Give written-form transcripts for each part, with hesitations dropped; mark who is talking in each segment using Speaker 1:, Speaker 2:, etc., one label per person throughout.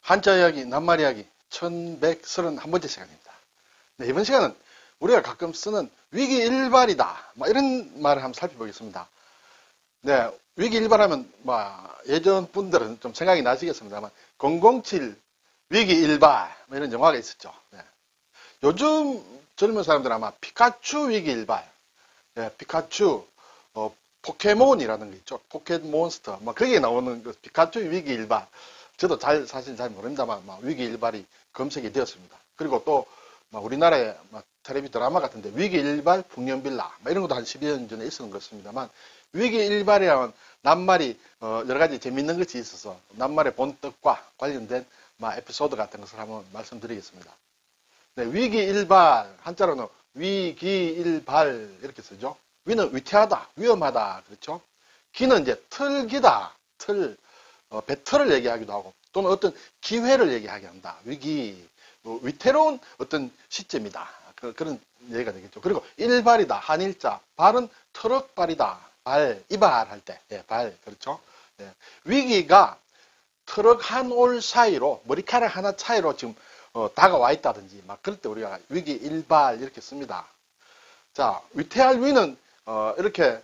Speaker 1: 한자 이야기, 낱말 이야기 1131번째 시간입니다. 네, 이번 시간은 우리가 가끔 쓰는 위기일발이다, 이런 말을 한번 살펴보겠습니다. 네, 위기일발하면 예전 분들은 좀 생각이 나시겠습니다만 007 위기일발 이런 영화가 있었죠. 네. 요즘 젊은 사람들은 아마 피카츄 위기일발, 네, 피카츄 포켓몬이라는 게 있죠. 포켓몬스터 거기에 나오는 그 피카츄 위기일발, 저도 사실 잘 모릅니다만 위기일발이 검색이 되었습니다. 그리고 또 우리나라의 텔레비 드라마 같은데 위기일발 풍년빌라 이런 것도 한 10여 년 전에 있었던 것 같습니다만, 위기일발이라는 낱말이 여러 가지 재밌는 것이 있어서 낱말의 본뜻과 관련된 에피소드 같은 것을 한번 말씀드리겠습니다. 네, 위기일발, 한자로는 위기일발 이렇게 쓰죠. 위는 위태하다, 위험하다, 그렇죠. 기는 이제 틀기다, 배틀을 얘기하기도 하고, 또는 어떤 기회를 얘기하게 한다. 위기, 위태로운 어떤 시점이다. 그런 얘기가 되겠죠. 그리고 일발이다, 한일자, 발은 트럭발이다. 발, 이발할 때, 예, 발, 그렇죠. 예. 위기가 트럭 한 올 사이로, 머리카락 하나 차이로 지금 다가와 있다든지, 그럴 때 우리가 위기 일발 이렇게 씁니다. 자, 위태할 위는 이렇게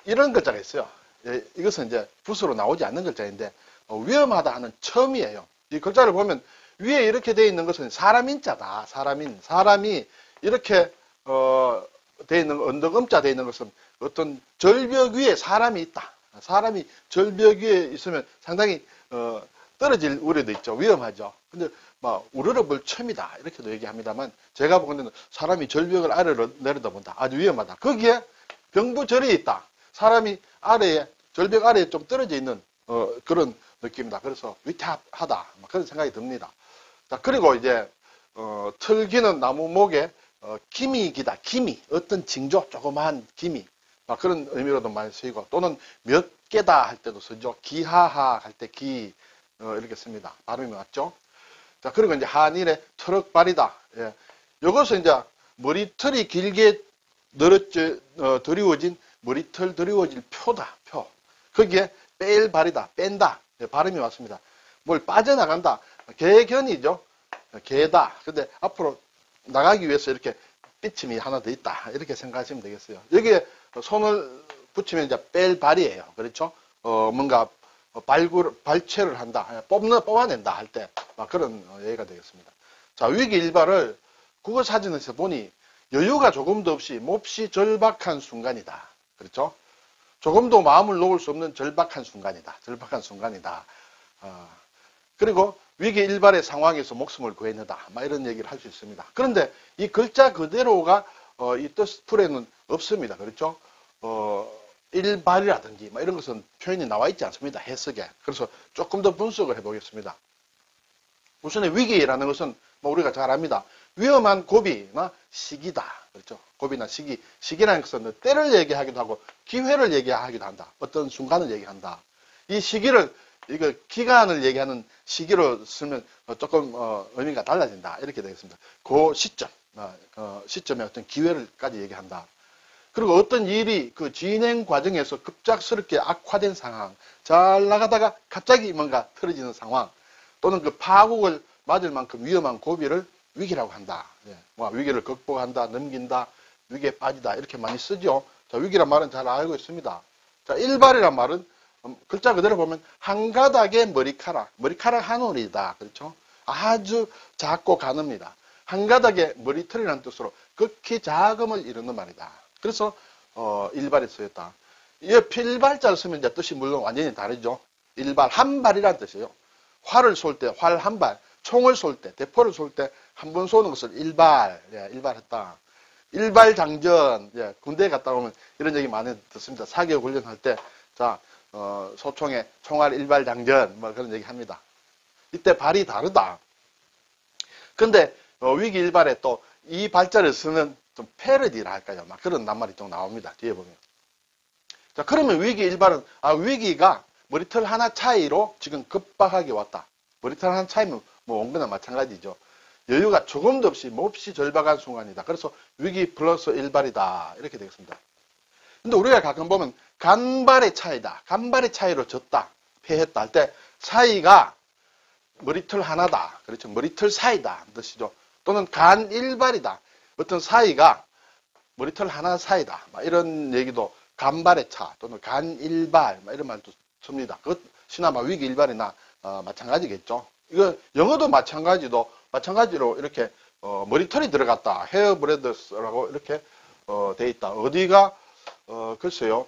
Speaker 1: 이런 글자가 있어요. 예, 이것은 이제 붓으로 나오지 않는 글자인데 위험하다 하는 첨이에요. 이 글자를 보면 위에 이렇게 되어 있는 것은 사람인자다. 사람이 이렇게 되어 있는 언덕음자 되어 있는 것은 어떤 절벽 위에 사람이 있다. 사람이 절벽 위에 있으면 상당히 떨어질 우려도 있죠. 위험하죠. 근데 우러러볼 첨이다 이렇게도 얘기합니다만, 제가 보기에는 사람이 절벽을 아래로 내려다본다. 아주 위험하다. 거기에 병부절이 있다. 사람이 아래에, 절벽 아래에 좀 떨어져 있는 그런 느낌이다. 그래서 위태하다, 그런 생각이 듭니다. 자, 그리고 이제 틀기는 나무목에 기미기다. 기미, 어떤 징조, 조그마한 기미, 그런 의미로도 많이 쓰이고, 또는 몇 개다 할 때도 쓰죠. 기하하 할 때 기, 이렇게 씁니다. 발음이 맞죠? 자, 그리고 이제 한일의 트럭발이다. 예. 이것은 이제 머리털이 길게 드리워진 머리털 드리워질 표다. 표. 거기에 뺄 발이다. 뺀다. 예, 발음이 맞습니다. 뭘 빠져나간다. 개견이죠. 개다. 근데 앞으로 나가기 위해서 이렇게 삐침이 하나 더 있다. 이렇게 생각하시면 되겠어요. 여기에 손을 붙이면 이제 뺄 발이에요. 그렇죠? 뭔가 발췌를 한다. 뽑아낸다 할 때 그런 얘기가 되겠습니다. 자, 위기일발을 국어사전에서 보니 여유가 조금도 없이 몹시 절박한 순간이다. 그렇죠? 조금도 마음을 놓을 수 없는 절박한 순간이다. 절박한 순간이다. 그리고 위기일발의 상황에서 목숨을 구해내다. 이런 얘기를 할 수 있습니다. 그런데 이 글자 그대로가 이 뜻풀에는 없습니다. 그렇죠? 일발이라든지 이런 것은 표현이 나와 있지 않습니다. 해석에. 그래서 조금 더 분석을 해보겠습니다. 우선에 위기라는 것은 우리가 잘 압니다. 위험한 고비나 시기다. 그렇죠? 고비나 시기. 시기라는 것은 때를 얘기하기도 하고 기회를 얘기하기도 한다. 어떤 순간을 얘기한다. 이 시기를, 이거 기간을 얘기하는 시기로 쓰면 조금 의미가 달라진다. 이렇게 되겠습니다. 그 시점, 시점의 어떤 기회를까지 얘기한다. 그리고 어떤 일이 그 진행 과정에서 급작스럽게 악화된 상황, 잘 나가다가 갑자기 뭔가 틀어지는 상황, 또는 그 파국을 맞을 만큼 위험한 고비를 위기라고 한다. 예. 위기를 극복한다, 넘긴다, 위기에 빠지다 이렇게 많이 쓰죠. 자, 위기란 말은 잘 알고 있습니다. 자, 일발이란 말은 글자 그대로 보면 한 가닥의 머리카락 한 올이다. 그렇죠? 아주 작고 가늡니다. 한 가닥의 머리털이라는 뜻으로 극히 작음을 이루는 말이다. 그래서 일발이 쓰였다. 이 필발자를 쓰면 이제 뜻이 물론 완전히 다르죠. 일발, 한 발이라는 뜻이에요. 활을 쏠 때 활 한 발, 총을 쏠 때, 대포를 쏠 때 한 번 쏘는 것을 일발, 예, 일발했다. 일발장전, 예, 군대에 갔다 오면 이런 얘기 많이 듣습니다. 사격 훈련할 때, 자, 소총에 총알 일발장전, 그런 얘기 합니다. 이때 발이 다르다. 근데 위기 일발에 또 이 발자를 쓰는 좀 패러디라 할까요? 그런 낱말이 좀 나옵니다. 뒤에 보면. 자, 그러면 위기 일발은, 위기가 머리털 하나 차이로 지금 급박하게 왔다. 머리털 하나 차이면 온 거나 마찬가지죠. 여유가 조금도 없이 몹시 절박한 순간이다. 그래서 위기 플러스 일발이다. 이렇게 되겠습니다. 근데 우리가 가끔 보면 간발의 차이다. 간발의 차이로 졌다. 패했다 할 때 사이가 머리털 하나다. 그렇죠. 머리털 사이다. 뜻이죠. 또는 간 일발이다. 어떤 사이가 머리털 하나 사이다. 이런 얘기도 간발의 차 또는 간 일발 이런 말도 씁니다. 그것이나 위기 일발이나 마찬가지겠죠. 이거 영어도 마찬가지로 이렇게 머리털이 들어갔다. 헤어 브레드스라고 이렇게 돼 있다. 어디가 글쎄요.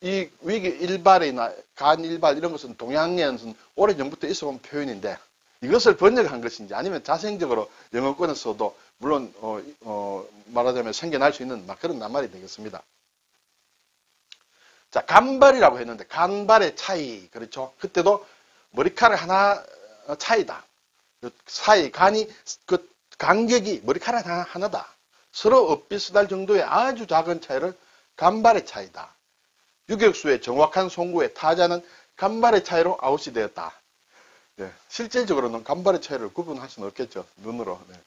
Speaker 1: 이 위기 일발이나 간 일발 이런 것은 동양에는 오래전부터 있어온 표현인데 이것을 번역한 것인지 아니면 자생적으로 영어권에서도 물론 말하자면 생겨날 수 있는 그런 낱말이 되겠습니다. 자, 간발이라고 했는데 간발의 차이 그렇죠. 그때도 머리카락 하나 차이다. 사이 간이 그 간격이 머리카락 하나다. 서로 엇비슷할 정도의 아주 작은 차이를 간발의 차이다. 유격수의 정확한 송구에 타자는 간발의 차이로 아웃이 되었다. 네, 실질적으로는 간발의 차이를 구분할 수는 없겠죠. 눈으로. 네.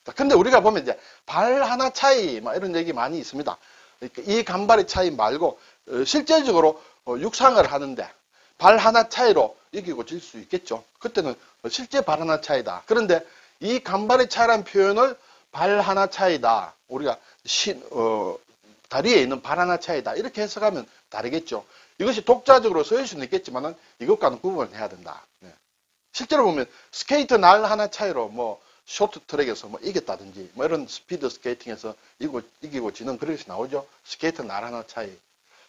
Speaker 1: 자, 근데 우리가 보면 이제 발 하나 차이 이런 얘기 많이 있습니다. 이 간발의 차이 말고 실질적으로 육상을 하는데 발 하나 차이로 이기고 질 수 있겠죠. 그때는 실제 발 하나 차이다. 그런데 이 간발의 차이라는 표현을 발 하나 차이다. 우리가 다리에 있는 발 하나 차이다. 이렇게 해석하면 다르겠죠. 이것이 독자적으로 쓰일 수는 있겠지만은 이것과는 구분을 해야 된다. 네. 실제로 보면 스케이트 날 하나 차이로 쇼트트랙에서 이겼다든지 이런 스피드 스케이팅에서 이기고 지는 그런 것이 나오죠. 스케이트 날 하나 차이.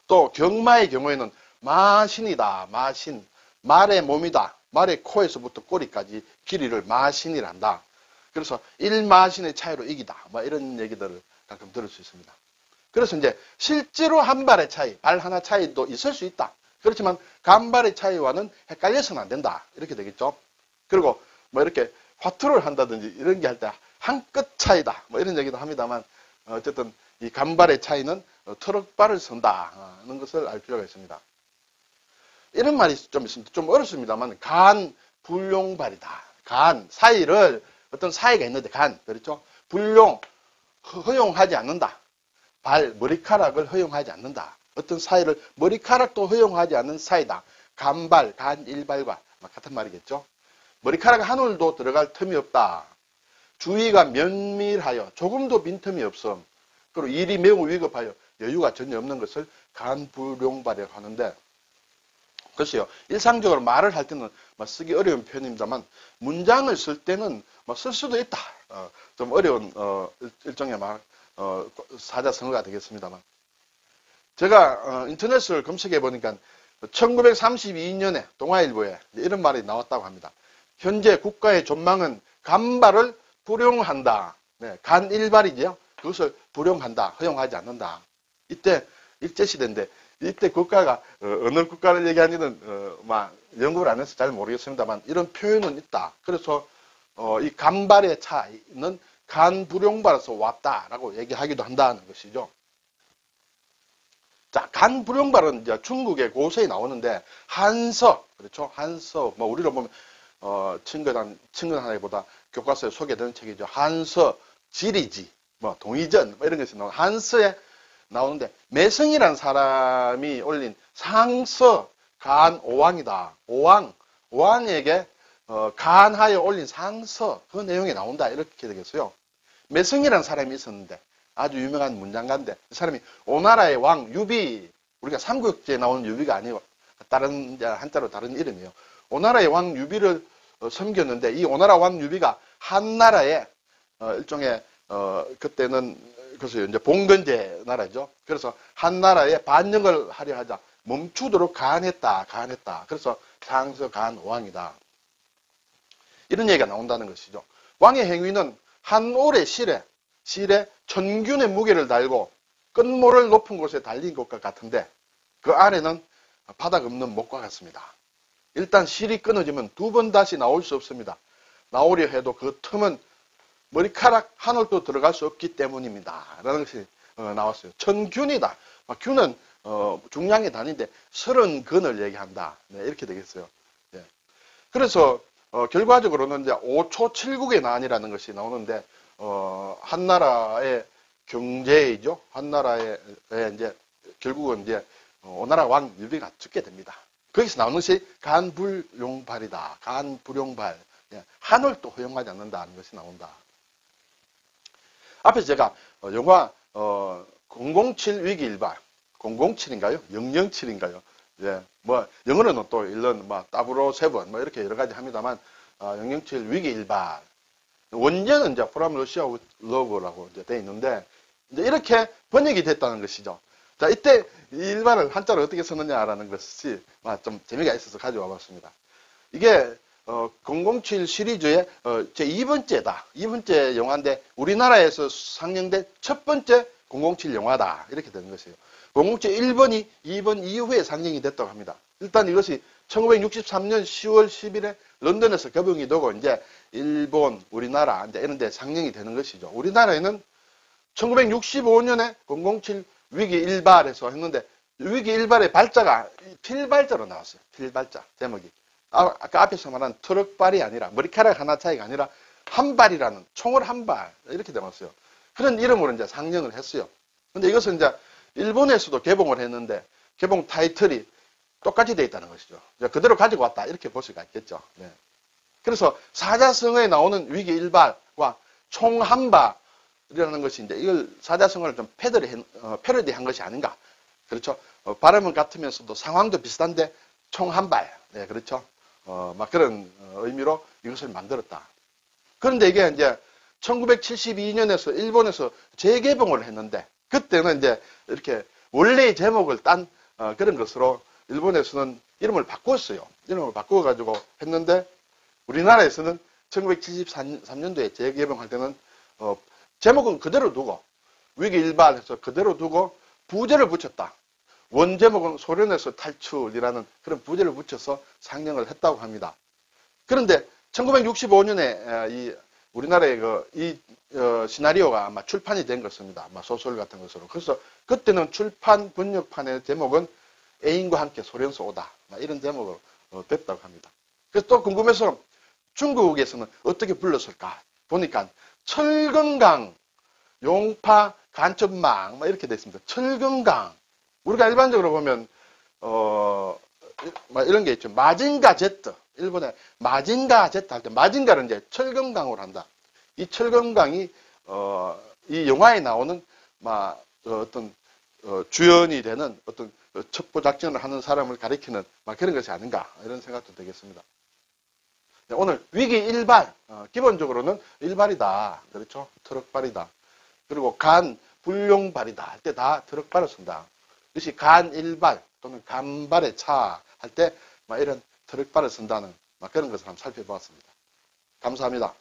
Speaker 1: 또 경마의 경우에는 마신이다. 마신. 말의 몸이다. 말의 코에서부터 꼬리까지 길이를 마신이란다. 그래서 1마신의 차이로 이기다. 이런 얘기들을 가끔 들을 수 있습니다. 그래서 이제 실제로 한 발의 차이, 발 하나 차이도 있을 수 있다. 그렇지만 간발의 차이와는 헷갈려서는 안 된다. 이렇게 되겠죠. 그리고 이렇게 화투를 한다든지 이런 게 할 때 한 끗 차이다. 이런 얘기도 합니다만 어쨌든 이 간발의 차이는 트럭발을 선다는 것을 알 필요가 있습니다. 이런 말이 좀 있습니다. 좀 어렵습니다만 간불용발이다. 간 사이를 어떤 사이가 있는데 그렇죠? 불용 허용하지 않는다. 머리카락을 허용하지 않는다. 어떤 사이를 머리카락도 허용하지 않는 사이다. 간발, 간일발과 같은 말이겠죠. 머리카락 한 올도 들어갈 틈이 없다. 주위가 면밀하여 조금도 빈틈이 없음. 그리고 일이 매우 위급하여 여유가 전혀 없는 것을 간불용발이라고 하는데 글쎄요. 일상적으로 말을 할 때는 쓰기 어려운 표현입니다만 문장을 쓸 때는 쓸 수도 있다. 좀 어려운 일종의 사자성어가 되겠습니다만 제가 인터넷을 검색해 보니까 1932년에 동아일보에 이런 말이 나왔다고 합니다. 현재 국가의 전망은 간발을 불용한다. 네, 간일발이죠. 그것을 불용한다. 허용하지 않는다. 이때 일제시대인데 이때 국가가 어느 국가를 얘기하는지는 연구를 안 해서 잘 모르겠습니다만 이런 표현은 있다. 그래서 이 간발의 차이는 간불용발에서 왔다라고 얘기하기도 한다는 것이죠. 자, 간불용발은 이제 중국의 고서에 나오는데 한서, 그렇죠? 한서, 우리로 보면 친근하기보다 교과서에 소개되는 책이죠. 한서, 지리지, 동의전 이런 것이 나오는 한서에 나오는데 매성이라는 사람이 올린 상서 간오왕이다. 오왕에게 간하여 올린 상서 그 내용이 나온다. 이렇게 되겠어요. 매성이라는 사람이 있었는데 아주 유명한 문장가인데 그 사람이 오나라의 왕 유비, 우리가 삼국지에 나오는 유비가 아니고 다른 한자로 다른 이름이에요. 오나라의 왕 유비를 섬겼는데 이 오나라 왕 유비가 한나라의 일종의 그때는 그래서 이제 봉건제 나라죠. 그래서 한나라에 반역을 하려 하자 멈추도록 간했다. 그래서 상서 간오왕이다. 이런 얘기가 나온다는 것이죠. 왕의 행위는 한 올의 실에 천균의 무게를 달고 끝모를 높은 곳에 달린 것과 같은데 그 안에는 바닥 없는 목과 같습니다. 일단 실이 끊어지면 두 번 다시 나올 수 없습니다. 나오려 해도 그 틈은 머리카락 한 올도 들어갈 수 없기 때문입니다. 라는 것이 나왔어요. 천균이다. 균은 중량의 단위인데 30근을 얘기한다. 네, 이렇게 되겠어요. 네. 그래서 결과적으로는 이제 5초 7국의 난이라는 것이 나오는데 한나라의 경제이죠. 한나라의 이제 결국은 이제 오나라 왕 유비가 죽게 됩니다. 거기서 나오는 것이 간불용발이다. 간불용발. 예, 한을 또 허용하지 않는다는 것이 나온다. 앞에서 제가 영화 007 위기일발 007인가요? 007인가요? 예, 뭐 영어로는 또 일런 뭐 따브로7 뭐 이렇게 여러 가지 합니다만 007 위기일발 원제는 이제 From Russia with Love라고 이제 돼 있는데 이제 이렇게 번역이 됐다는 것이죠. 자, 이때 이 일발을 한자로 어떻게 썼느냐라는 것이 좀 재미가 있어서 가져와 봤습니다. 이게 007 시리즈의 제 2번째다. 2번째 영화인데 우리나라에서 상영된 첫 번째 007 영화다. 이렇게 되는 것이에요. 007 1번이 2번 이후에 상영이 됐다고 합니다. 일단 이것이 1963년 10월 10일에 런던에서 개봉이 되고 이제 일본, 우리나라 이제 이런 데 상영이 되는 것이죠. 우리나라에는 1965년에 007 위기 일발에서 했는데 위기 일발의 발자가 필발자로 나왔어요. 필발자 제목이. 아까 앞에서 말한 트럭발이 아니라 머리카락 하나 차이가 아니라 한 발이라는 총을 한 발 이렇게 되었어요. 그런 이름으로 이제 상영을 했어요. 근데 이것은 이제 일본에서도 개봉을 했는데 개봉 타이틀이 똑같이 되어 있다는 것이죠. 그대로 가지고 왔다 이렇게 볼 수가 있겠죠. 네. 그래서 사자성어에 나오는 위기 일발과 총 한 발이라는 것이 이제 이걸 사자성어를 좀 패러디한 것이 아닌가. 그렇죠. 발음은 같으면서도 상황도 비슷한데 총 한 발. 네, 그렇죠. 막 그런 의미로 이것을 만들었다. 그런데 이게 이제 1972년에서 일본에서 재개봉을 했는데 그때는 이제 이렇게 원래의 제목을 딴 그런 것으로 일본에서는 이름을 바꿨어요. 이름을 바꿔가지고 했는데 우리나라에서는 1973년도에 재개봉할 때는 제목은 그대로 두고 위기 일발해서 그대로 두고 부제를 붙였다. 원 제목은 소련에서 탈출이라는 그런 부제를 붙여서 상영을 했다고 합니다. 그런데 1965년에 이 우리나라의 이 시나리오가 아마 출판이 된 것입니다. 아마 소설 같은 것으로. 그래서 그때는 출판 번역판의 제목은 애인과 함께 소련서 오다. 이런 제목으로 됐다고 합니다. 그래서 또 궁금해서 중국에서는 어떻게 불렀을까 보니까 철건강, 용파, 간첩망 이렇게 되어 있습니다. 철건강. 우리가 일반적으로 보면 이런 게 있죠. 마징가 제트. 일본에 마징가 제트 할 때 마징가를 이제 철건강으로 한다. 이 철건강이 이 영화에 나오는 어떤 주연이 되는 어떤 첩보 작전을 하는 사람을 가리키는 그런 것이 아닌가 이런 생각도 되겠습니다. 오늘 위기 일발 기본적으로는 일발이다. 그렇죠? 트럭발이다. 그리고 간 불용발이다 할 때 다 트럭발을 쓴다. 이것이 간일발 또는 간발의 차 할 때 이런 트럭발을 쓴다는 그런 것을 한번 살펴보았습니다. 감사합니다.